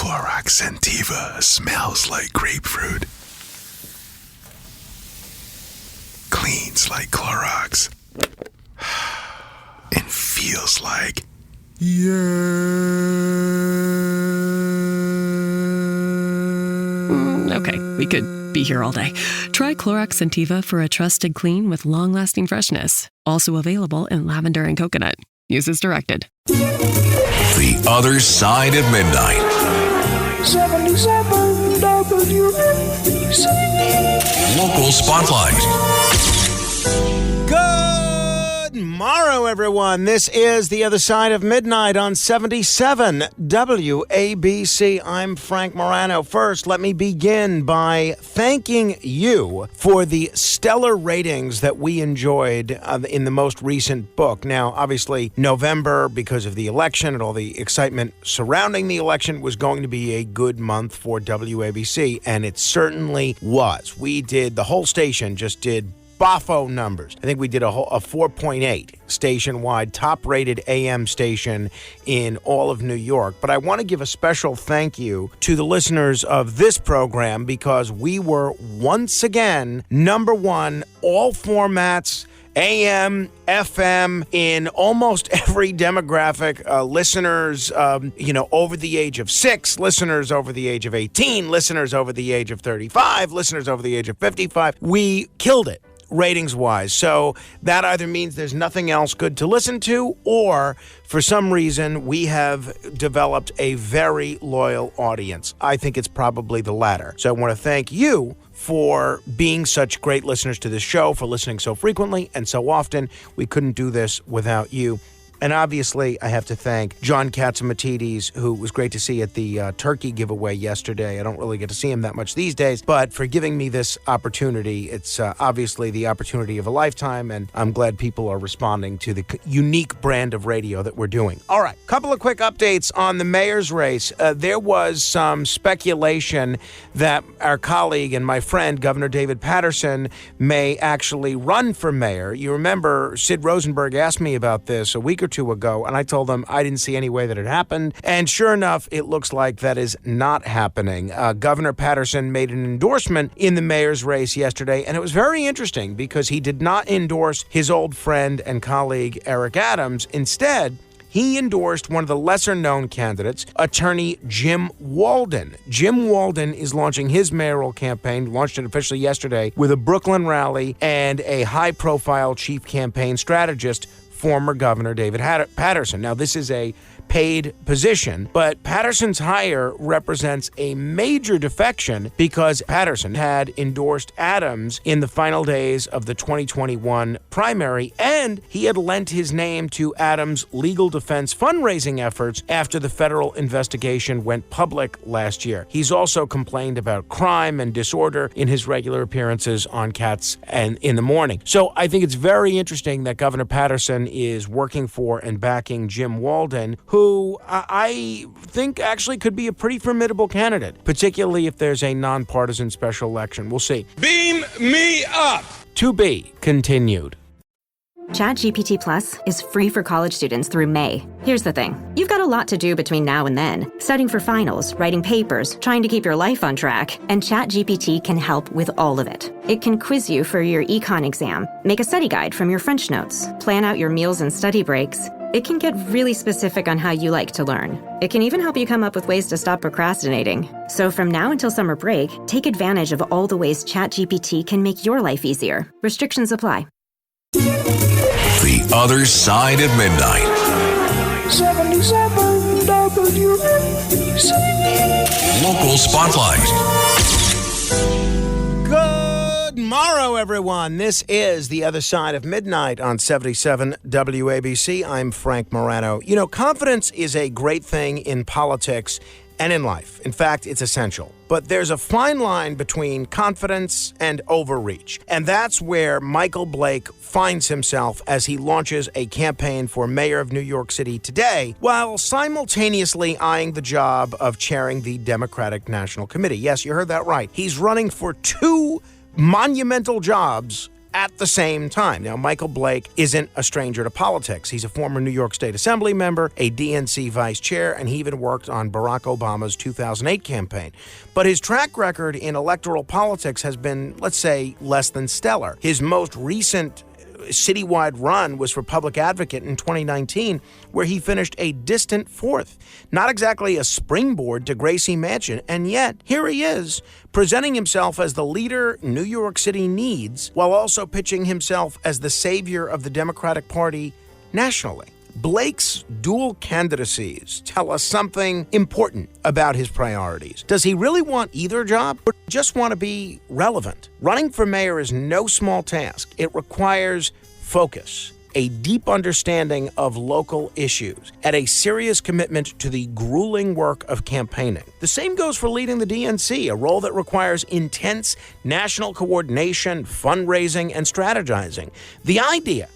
Clorox Sentiva smells like grapefruit. Cleans like Clorox. And feels like... Okay, we could be here all day. Try Clorox Sentiva for a trusted clean with long-lasting freshness. Also available in lavender and coconut. Use as directed. The Other Side of Midnight. 77 WABC. Local Spotlight. Good morrow, everyone. This is The Other Side of Midnight on 77 WABC. I'm Frank Morano. First, let me begin by thanking you for the stellar ratings that we enjoyed in the most recent book. Now, obviously, November, because of the election and all the excitement surrounding the election, was going to be a good month for WABC, and it certainly was. The whole station just did boffo numbers. I think we did a 4.8 station-wide, top-rated AM station in all of New York. But I want to give a special thank you to the listeners of this program because we were once again number one, all formats, AM, FM, in almost every demographic. Listeners, over the age of 6, listeners over the age of 18, listeners over the age of 35, listeners over the age of 55. We killed it ratings-wise. So that either means there's nothing else good to listen to, or for some reason we have developed a very loyal audience. I think it's probably the latter. So I want to thank you for being such great listeners to this show, for listening so frequently and so often. We couldn't do this without you. And obviously, I have to thank John Katzimatidis, who was great to see at the turkey giveaway yesterday. I don't really get to see him that much these days, but for giving me this opportunity. It's obviously the opportunity of a lifetime, and I'm glad people are responding to the unique brand of radio that we're doing. All right, couple of quick updates on the mayor's race. There was some speculation that our colleague and my friend, Governor David Paterson, may actually run for mayor. You remember Sid Rosenberg asked me about this a week or two ago, and I told them I didn't see any way that it happened. And sure enough, it looks like that is not happening. Governor Paterson made an endorsement in the mayor's race yesterday, and it was very interesting because he did not endorse his old friend and colleague Eric Adams. Instead, he endorsed one of the lesser-known candidates, attorney Jim Walden. Jim Walden is launching his mayoral campaign, launched it officially yesterday, with a Brooklyn rally and a high-profile chief campaign strategist, former Governor David Paterson. Now, this is a paid position, but Paterson's hire represents a major defection because Paterson had endorsed Adams in the final days of the 2021 primary, and he had lent his name to Adams' legal defense fundraising efforts after the federal investigation went public last year. He's also complained about crime and disorder in his regular appearances on Cats and in the Morning. So I think it's very interesting that Governor Paterson is working for and backing Jim Walden, who I think actually could be a pretty formidable candidate, particularly if there's a nonpartisan special election. We'll see. Beam me up! To be continued. ChatGPT Plus is free for college students through May. Here's the thing. You've got a lot to do between now and then. Studying for finals, writing papers, trying to keep your life on track, and ChatGPT can help with all of it. It can quiz you for your econ exam, make a study guide from your French notes, plan out your meals and study breaks. It can get really specific on how you like to learn. It can even help you come up with ways to stop procrastinating. So from now until summer break, take advantage of all the ways ChatGPT can make your life easier. Restrictions apply. The Other Side of Midnight. 77 WABC. Local Spotlight. Good morrow, everyone. This is The Other Side of Midnight on 77 WABC. I'm Frank Morano. You know, confidence is a great thing in politics and in life. In fact, it's essential. But there's a fine line between confidence and overreach. And that's where Michael Blake finds himself as he launches a campaign for mayor of New York City today, while simultaneously eyeing the job of chairing the Democratic National Committee. Yes, you heard that right. He's running for 2 monumental jobs at the same time. Now, Michael Blake isn't a stranger to politics. He's a former New York State Assembly member, a DNC vice chair, and he even worked on Barack Obama's 2008 campaign. But his track record in electoral politics has been, let's say, less than stellar. His most recent citywide run was for public advocate in 2019, where he finished a distant fourth. Not exactly a springboard to Gracie Mansion, and yet here he is, presenting himself as the leader New York City needs, while also pitching himself as the savior of the Democratic Party nationally. Blake's dual candidacies tell us something important about his priorities. Does he really want either job or just want to be relevant? Running for mayor is no small task. It requires focus, a deep understanding of local issues, and a serious commitment to the grueling work of campaigning. The same goes for leading the DNC, a role that requires intense national coordination, fundraising, and strategizing. The idea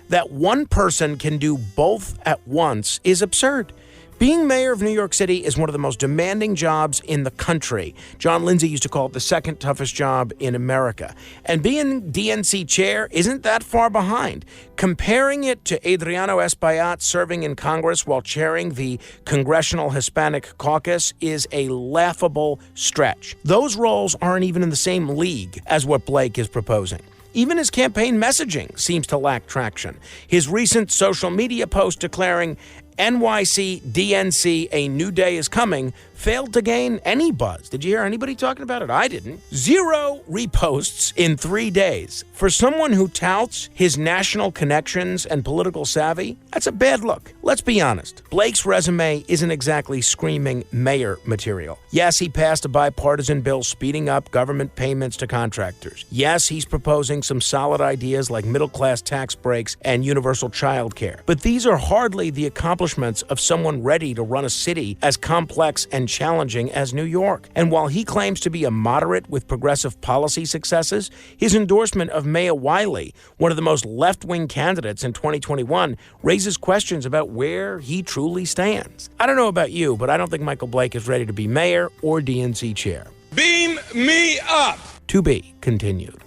that one person can do both at once is absurd. Being mayor of New York City is one of the most demanding jobs in the country. John Lindsay used to call it the second toughest job in America. And being DNC chair isn't that far behind. Comparing it to Adriano Espaillat serving in Congress while chairing the Congressional Hispanic Caucus is a laughable stretch. Those roles aren't even in the same league as what Blake is proposing. Even his campaign messaging seems to lack traction. His recent social media post declaring NYC, DNC, a new day is coming, failed to gain any buzz. Did you hear anybody talking about it? I didn't. 0 reposts in 3 days. For someone who touts his national connections and political savvy, that's a bad look. Let's be honest. Blake's resume isn't exactly screaming mayor material. Yes, he passed a bipartisan bill speeding up government payments to contractors. Yes, he's proposing some solid ideas like middle-class tax breaks and universal child care. But these are hardly the accomplishments of someone ready to run a city as complex and challenging as New York. And while he claims to be a moderate with progressive policy successes, his endorsement of Maya Wiley, one of the most left-wing candidates in 2021, raises questions about where he truly stands. I don't know about you, but I don't think Michael Blake is ready to be mayor or DNC chair. Beam me up! To be continued.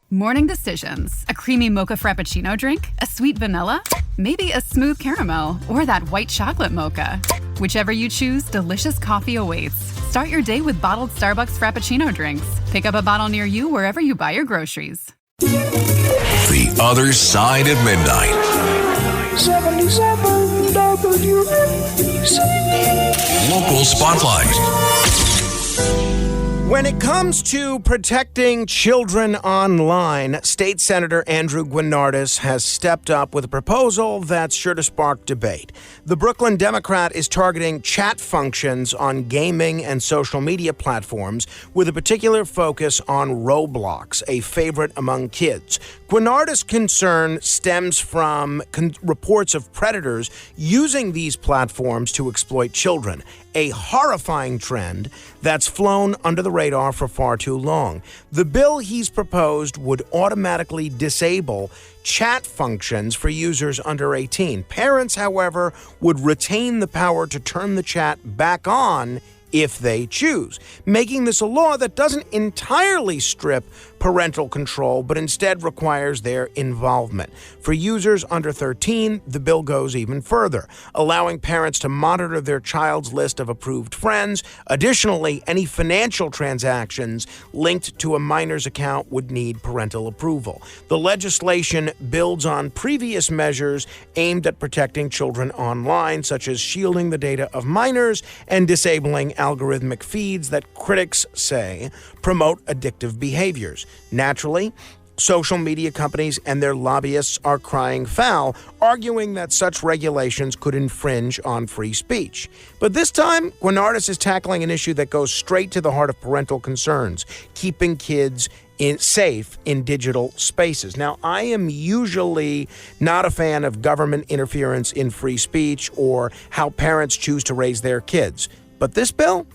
Morning decisions. A creamy mocha frappuccino drink? A sweet vanilla? Maybe a smooth caramel? Or that white chocolate mocha? Whichever you choose, delicious coffee awaits. Start your day with bottled Starbucks Frappuccino drinks. Pick up a bottle near you wherever you buy your groceries. The Other Side of Midnight. 77 WABC. Local Spotlight. When it comes to protecting children online, State Senator Andrew Guinardis has stepped up with a proposal that's sure to spark debate. The Brooklyn Democrat is targeting chat functions on gaming and social media platforms with a particular focus on Roblox, a favorite among kids. Guinardis' concern stems from reports of predators using these platforms to exploit children, a horrifying trend that's flown under the radar for far too long. The bill he's proposed would automatically disable chat functions for users under 18. Parents, however, would retain the power to turn the chat back on if they choose, making this a law that doesn't entirely strip parental control, but instead requires their involvement. For users under 13, the bill goes even further, allowing parents to monitor their child's list of approved friends. Additionally, any financial transactions linked to a minor's account would need parental approval. The legislation builds on previous measures aimed at protecting children online, such as shielding the data of minors and disabling algorithmic feeds that critics say promote addictive behaviors. Naturally, social media companies and their lobbyists are crying foul, arguing that such regulations could infringe on free speech. But this time, Guinardis is tackling an issue that goes straight to the heart of parental concerns, keeping kids safe in digital spaces. Now, I am usually not a fan of government interference in free speech or how parents choose to raise their kids. But this bill,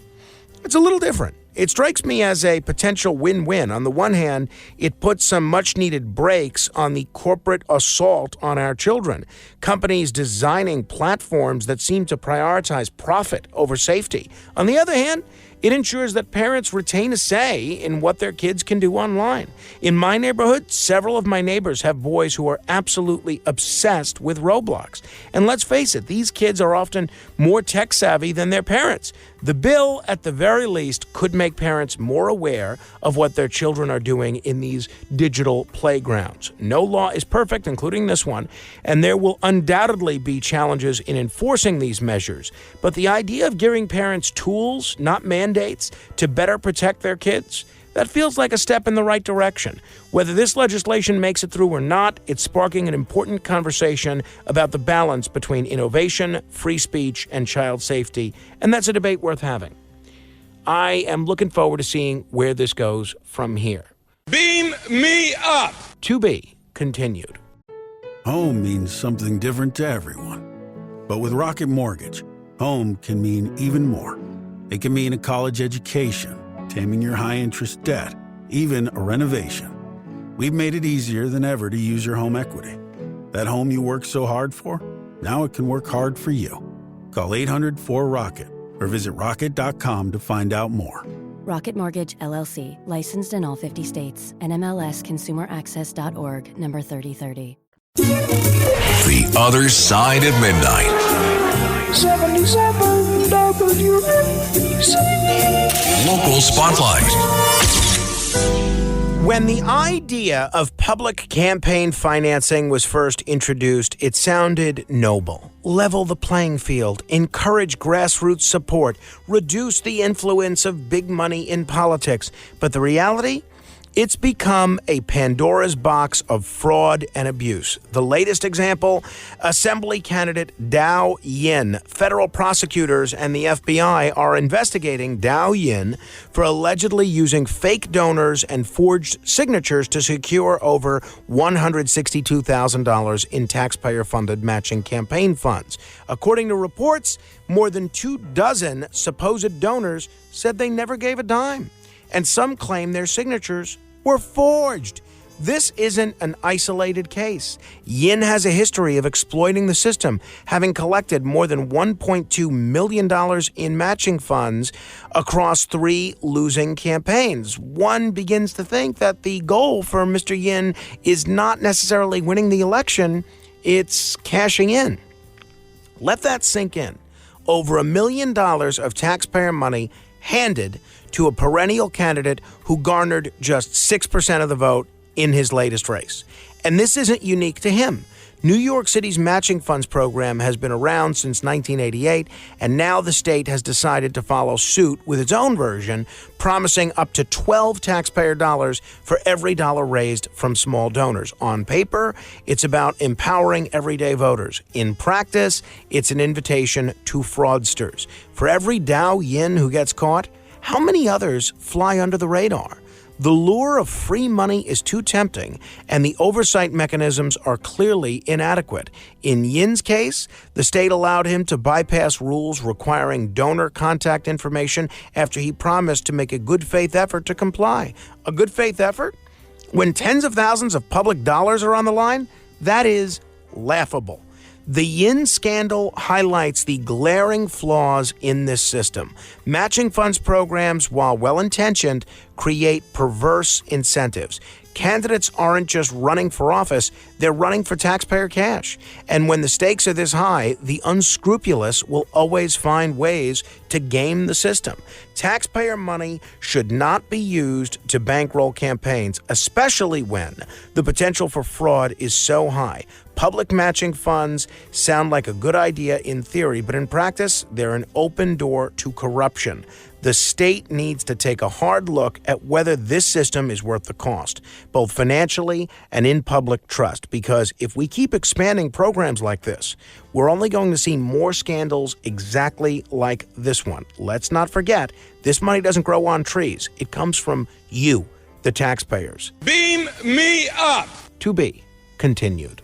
it's a little different. It strikes me as a potential win-win. On the one hand, it puts some much-needed brakes on the corporate assault on our children. Companies designing platforms that seem to prioritize profit over safety. On the other hand, it ensures that parents retain a say in what their kids can do online. In my neighborhood, several of my neighbors have boys who are absolutely obsessed with Roblox. And let's face it, these kids are often more tech-savvy than their parents. The bill, at the very least, could make parents more aware of what their children are doing in these digital playgrounds. No law is perfect, including this one, and there will undoubtedly be challenges in enforcing these measures. But the idea of giving parents tools, not mandates, to better protect their kids, that feels like a step in the right direction. Whether this legislation makes it through or not, it's sparking an important conversation about the balance between innovation, free speech, and child safety, and that's a debate worth having. I am looking forward to seeing where this goes from here. Beam me up! To be continued. Home means something different to everyone. But with Rocket Mortgage, home can mean even more. It can mean a college education, taming your high-interest debt, even a renovation. We've made it easier than ever to use your home equity. That home you worked so hard for, now it can work hard for you. Call 800-4ROCKET or visit rocket.com to find out more. Rocket Mortgage, LLC, licensed in all 50 states. NMLSconsumeraccess.org, number 3030. The Other Side of Midnight. 77 WABC. Local Spotlight. When the idea of public campaign financing was first introduced, it sounded noble. Level the playing field, encourage grassroots support, reduce the influence of big money in politics. But the reality? It's become a Pandora's box of fraud and abuse. The latest example, Assembly candidate Dow Yin. Federal prosecutors and the FBI are investigating Dow Yin for allegedly using fake donors and forged signatures to secure over $162,000 in taxpayer-funded matching campaign funds. According to reports, more than 24 supposed donors said they never gave a dime, and some claim their signatures were forged. This isn't an isolated case. Yin has a history of exploiting the system, having collected more than $1.2 million in matching funds across 3 losing campaigns. One begins to think that the goal for Mr. Yin is not necessarily winning the election, it's cashing in. Let that sink in. Over $1 million of taxpayer money handed to a perennial candidate who garnered just 6% of the vote in his latest race. And this isn't unique to him. New York City's matching funds program has been around since 1988, and now the state has decided to follow suit with its own version, promising up to 12 taxpayer dollars for every dollar raised from small donors. On paper, it's about empowering everyday voters. In practice, it's an invitation to fraudsters. For every Dow Yin who gets caught, how many others fly under the radar? The lure of free money is too tempting, and the oversight mechanisms are clearly inadequate. In Yin's case, the state allowed him to bypass rules requiring donor contact information after he promised to make a good faith effort to comply. A good faith effort? When tens of thousands of public dollars are on the line? That is laughable. The Yin scandal highlights the glaring flaws in this system. Matching funds programs, while well-intentioned, create perverse incentives. Candidates aren't just running for office, they're running for taxpayer cash. And when the stakes are this high, the unscrupulous will always find ways to game the system. Taxpayer money should not be used to bankroll campaigns, especially when the potential for fraud is so high. Public matching funds sound like a good idea in theory, but in practice, they're an open door to corruption. The state needs to take a hard look at whether this system is worth the cost, both financially and in public trust, because if we keep expanding programs like this, we're only going to see more scandals exactly like this one. Let's not forget, this money doesn't grow on trees. It comes from you, the taxpayers. Beam me up! To be continued.